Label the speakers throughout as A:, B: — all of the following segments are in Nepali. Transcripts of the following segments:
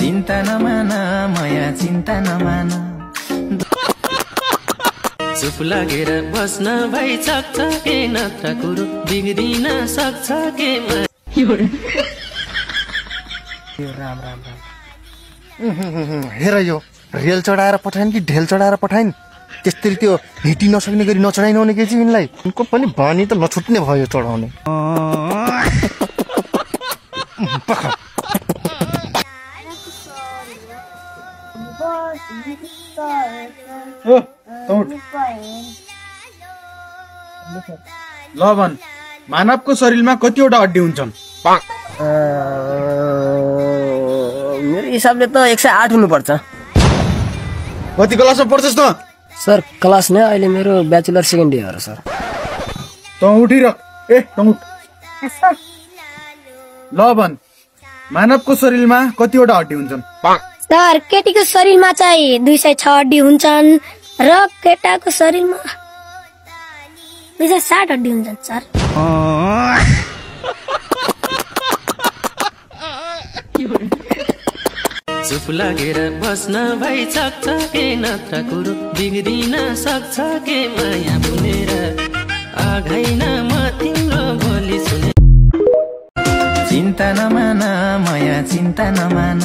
A: चिन्ता नमान माया चिन्ता नमान चुप लागेर बस्न भइ सक्छ के नत्र कुरो बिग्रिन सक्छ के
B: राम राम राम हेर यो रेल चढाएर पठाइन् कि ढेल चढाएर पठाइन् त्यस्तै त्यो हिटी नसक्ने गरी नचढाइनु भने के चाहिँ यिनलाई उनको पनि बानी त नछुट्ने भयो चढाउने
C: ल भन मानवको शरीरमा कतिवटा हड्डी हुन्छन्
D: मेरो हिसाबले त 108 हुनुपर्छ
C: कति क्लासमा पढ्छस् त
D: सर क्लास नै अहिले मेरो ब्याचलर सेकेन्ड इयर हो सर
C: त उठिरह ए त उठ ल भन मानवको शरीरमा कतिवटा हड्डी हुन्छन्
E: सर केटीको शरीरमा चाहिँ 206 हड्डी हुन्छन् र केटाको शरीरमा 260 हड्डी हुन्छन् सर
A: चुप लागेर बस्न भइ सक्छ के नत्र कुरो बिग्रिन सक्छ के माया बुनेर आघाइन म तिम्रो बोली सुने चिन्ता नमान माया चिन्ता नमान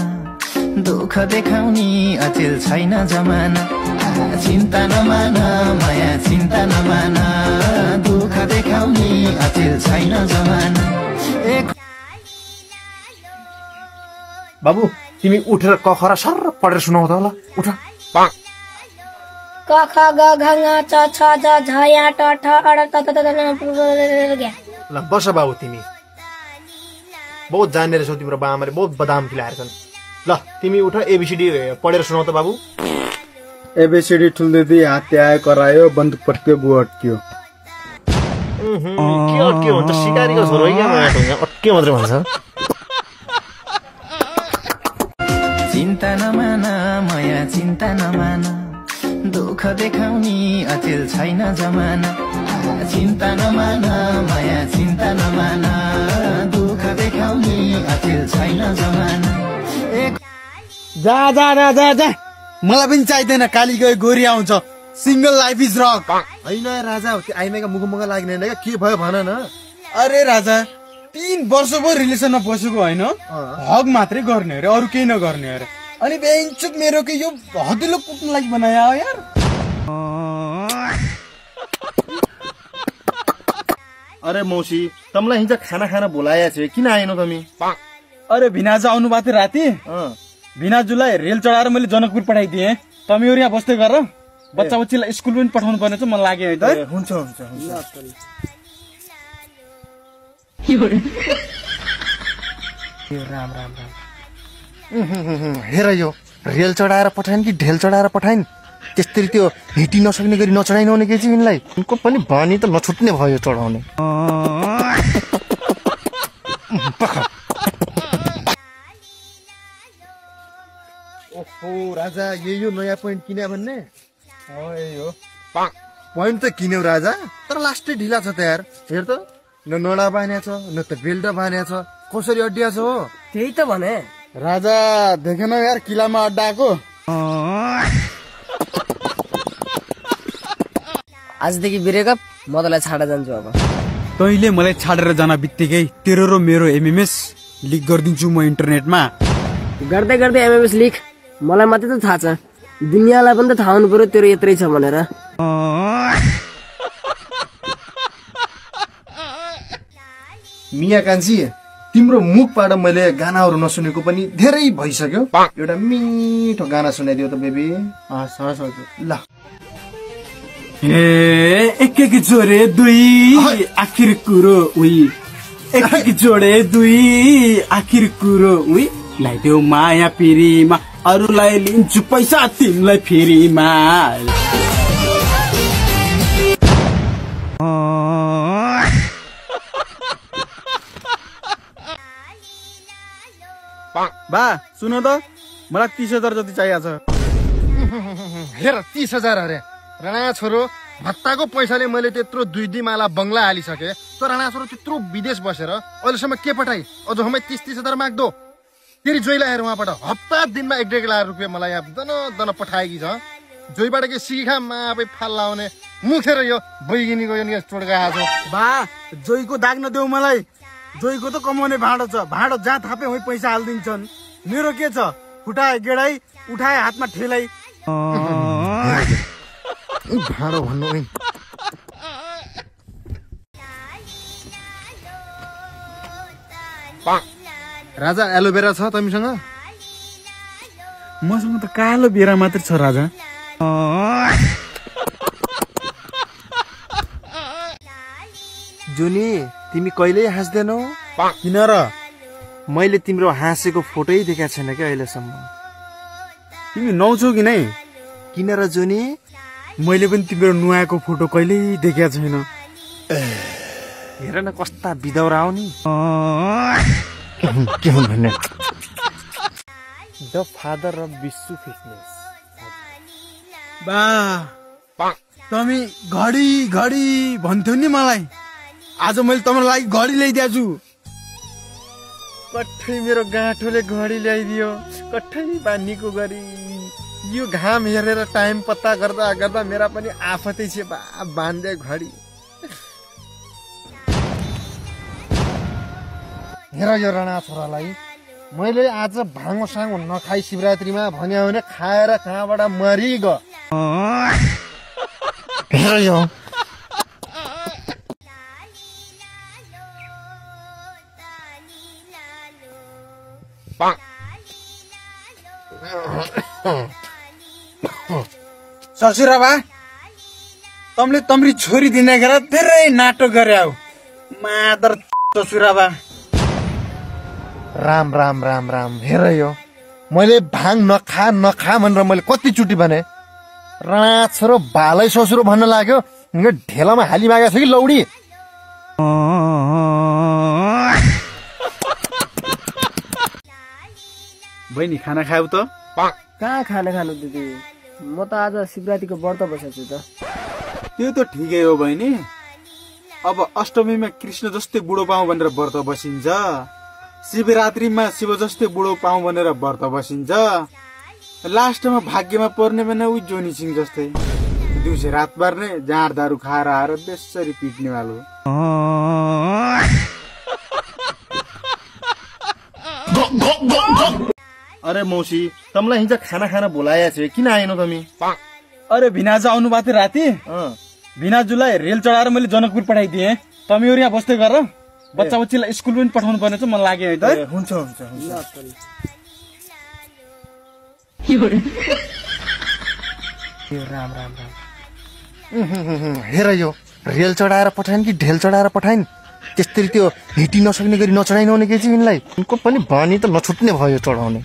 A: दुःख देखाउने अचेल छैन जमाना चिन्ता नमान माया चिन्ता नमान दुःख देखाउने अचेल छैन जमाना
B: बाबु तिमी उठेर क ख र सर पढेर सुनाउ त ल उठ
E: क ख ग घ ङ च छ ज झ या ट ठ अ त त त
B: ल बस बाबु तिमी बहुत जान्ने रहेछौ तिम्रो बाआमाले बहुत बदाम खिलाएर छन् ल तिमी उठ एबीसीडी पढेर सुनाउ त बाबु
C: एबीसीडी ठुल्दै हात त्याए करायो बन्दुक पट्क्यो बुवा अट्क्यो
B: के अट्क्यो भन्छ सिकारीको छोरो क्या अट्क्यो मात्रै भन्छ
A: चिन्ता नमान माया चिन्ता नमान दुःख देखाउने अचेल छैन जमाना चिन्ता नमान माया चिन्ता नमान दुःख देखाउने अचेल छैन जमाना
C: जा जा जा जा जा मलाई पनि चाहिँदैन काली गए गोरी आउँछ सिंगल लाइफ इज रक
B: हैन राजा त्यो आइमाईका मुखमुख लाग्ने हैन के भयो भन न
C: अरे राजा 3 वर्ष भयो रिलेसनमा बसेको होइन हक मात्रै गर्ने अरे अरू केही नगर्ने अरे अनि बेन्चुक मेरो के यो हदिलो कुट्न लागि बनायो यार
B: अरे मौसी तमलाई हिजो खाना खाना बोलाया छ किन आएनौ तमी
C: अरे भिनाजु आउनु भएको थियो राति भिनाजुलाई रेल चढाएर मैले जनकपुर पठाइदिए तमीहरु यहाँ बस्दै गर बच्चा बच्चीलाई स्कुल पनि पठाउनु पर्ने छ मलाई लाग्यो है त
B: हुन्छ हुन्छ
D: राम राम राम
B: हेर यो रेल चढाएर पठाइन् कि ढेल चढाएर पठाइन् त्यस्तै त्यो हिटी नसक्ने गरी नचढाइनु भने के चाहिँ यिनलाई उनको पनि बानी त नछुट्ने भयो चढाउने ओहो राजा यो नयाँ पोइन्ट किन्या भन्ने
C: यही हो
B: पोइन्ट त किन्यौ राजा तर लास्टै ढिला छ त यार हेर त न नडा बान्या छ न त बेल्ट बान्या छ कसरी अड्डिया छ हो
D: त्यही त भने
C: राजा देखेन यार किलामा अड्डाको
D: आजदेखि ब्रेकअप म तलाई छाडा जान्छु अब
C: तैले मलाई छाडेर जान बित्तिकै तेरो र मेरो एमएमएस लिक गरिदिन्छु म इन्टरनेटमा
D: गर्दै गर्दै एमएमएस लिक मलाई मात्रै त थाहा छ दुनियाँलाई पनि त थाहा हुनु पर्यो तेरो यत्रै छ भनेर
B: मिया कान्छी तिम्रो मुखबाट मैले गानाहरू नसुनेको पनि धेरै भइसक्यो एउटा मिठो गाना सुनाइदियो त बेबी ल
C: एक एक जोडे दुई आखिर कुरो उही एक एक जोडे दुई आखिर कुरो उही ल्याइदेऊ माया पिरीमा अरूलाई लिन्छु पैसा तिमीलाई फेरिमा बा सुन त मलाई 30,000 जति चाहिएको छ
B: हेर 30,000 अरे राणा छोरो भत्ताको पैसाले मैले त्यत्रो 2 माला बंगला हालिसके त राणा छोरो त्यत्रो विदेश बसेर अहिलेसम्म के पठाई अझ हमै 30,000 माग्दो तेरि जोइलाई हेर उहाँबाट हप्ता दिनमा 1.5 लाख रुपियाँ मलाई यहाँ दन पठाएकी छ जोइबाट के सिखा मापै फाल लाउने मुखेर यो बैगिनीको यो चोड्का आएको
C: बा जोइको दाग नदेऊ मलाई जोइको त कमाउने भाँडो छ भाँडो जहाँ थापे उही पैसा हालिदिन्छन् मेरो के छ फुटाए गेडाई उठाए हातमा ठेलाई
B: भाँडो भन्नु राजा एलोभेरा छ तिमीसँग
C: मसँग त कालो बेरा मात्र छ राजा
B: जुनी तिमी कहिल्यै हाँस्दैनौ
C: किन र
B: मैले तिम्रो हाँसेको फोटै देखाएको छैन क्या अहिलेसम्म
C: तिमी नौछौ कि नै
B: किन र जुनी
C: मैले पनि तिम्रो नुहाएको फोटो कहिल्यै देखेको छैन
B: हेर न कस्ता बिदौरा हो नि के हुन् भन्ने द फादर अफ विश्व फिटनेस
C: बा तमी घडी घडी भन्थ्यौ नि मलाई आज मैले तपाईँलाई लागि घडी ल्याइदिएको छु
B: कठै मेरो गाँठोले घडी ल्याइदियो कठै बानीको गरी यो घाम हेरेर टाइम पत्ता गर्दा गर्दा मेरा पनि आफतै छ बाँधे घडी हेर यो राणा छोरालाई मैले आज भाङो साङो नखाई शिवरात्रीमा भन्यो भने खाएर कहाँबाट मरिगयो हेर यो
C: ससुरा बा तमले तम्री छोरी दिने गरेर धेरै नाटक गरे हौ मादर ससुरा बा
B: राम राम राम राम हेर यो मैले भाङ नखा नखा भनेर मैले कतिचोटि भने राणा छोरो भालै ससुरो भन्न लाग्यो ढेलामा हाली मागेको छ कि लौडी
C: बहिनी खाना खायौ त
D: कहाँ खाना खानु दिदी म त आज शिवरात्रीको व्रत बसेको छु त
C: त्यो त ठिकै हो बहिनी अब अष्टमीमा कृष्ण जस्तै बुढो पाऊँ भनेर व्रत बसिन्छ शिवरात्रीमा शिव जस्तै बुढो पाऊँ भनेर व्रत बसिन्छ लास्टमा भाग्यमा पर्ने भने उही जोनी सिंह जस्तै दिउँसो रात पार्ने जाँड दारू खाएर आएर बेसरी पिट्ने वालो
B: अरे मौसी तमलाई हिजो खाना खाना बोलाएको छ किन आएनौ तमी
C: अरे भिनाजु आउनु भएको थियो राति भिनाजुलाई रेल चढाएर मैले जनकपुर पठाइदिएँ तमीहरू यहाँ बस्दै गर बच्चा बच्चीलाई स्कुल पनि पठाउनु पर्ने छ मलाई लाग्यो है त
B: हुन्छ हुन्छ राम राम राम हेर यो रेल चढाएर पठाइन् कि ढेल चढाएर पठाइन् त्यस्तै त्यो हिटी नसक्ने गरी नचढाइन भने के चाहिँ यिनलाई उनको पनि बानी त नछुट्ने भयो चढाउने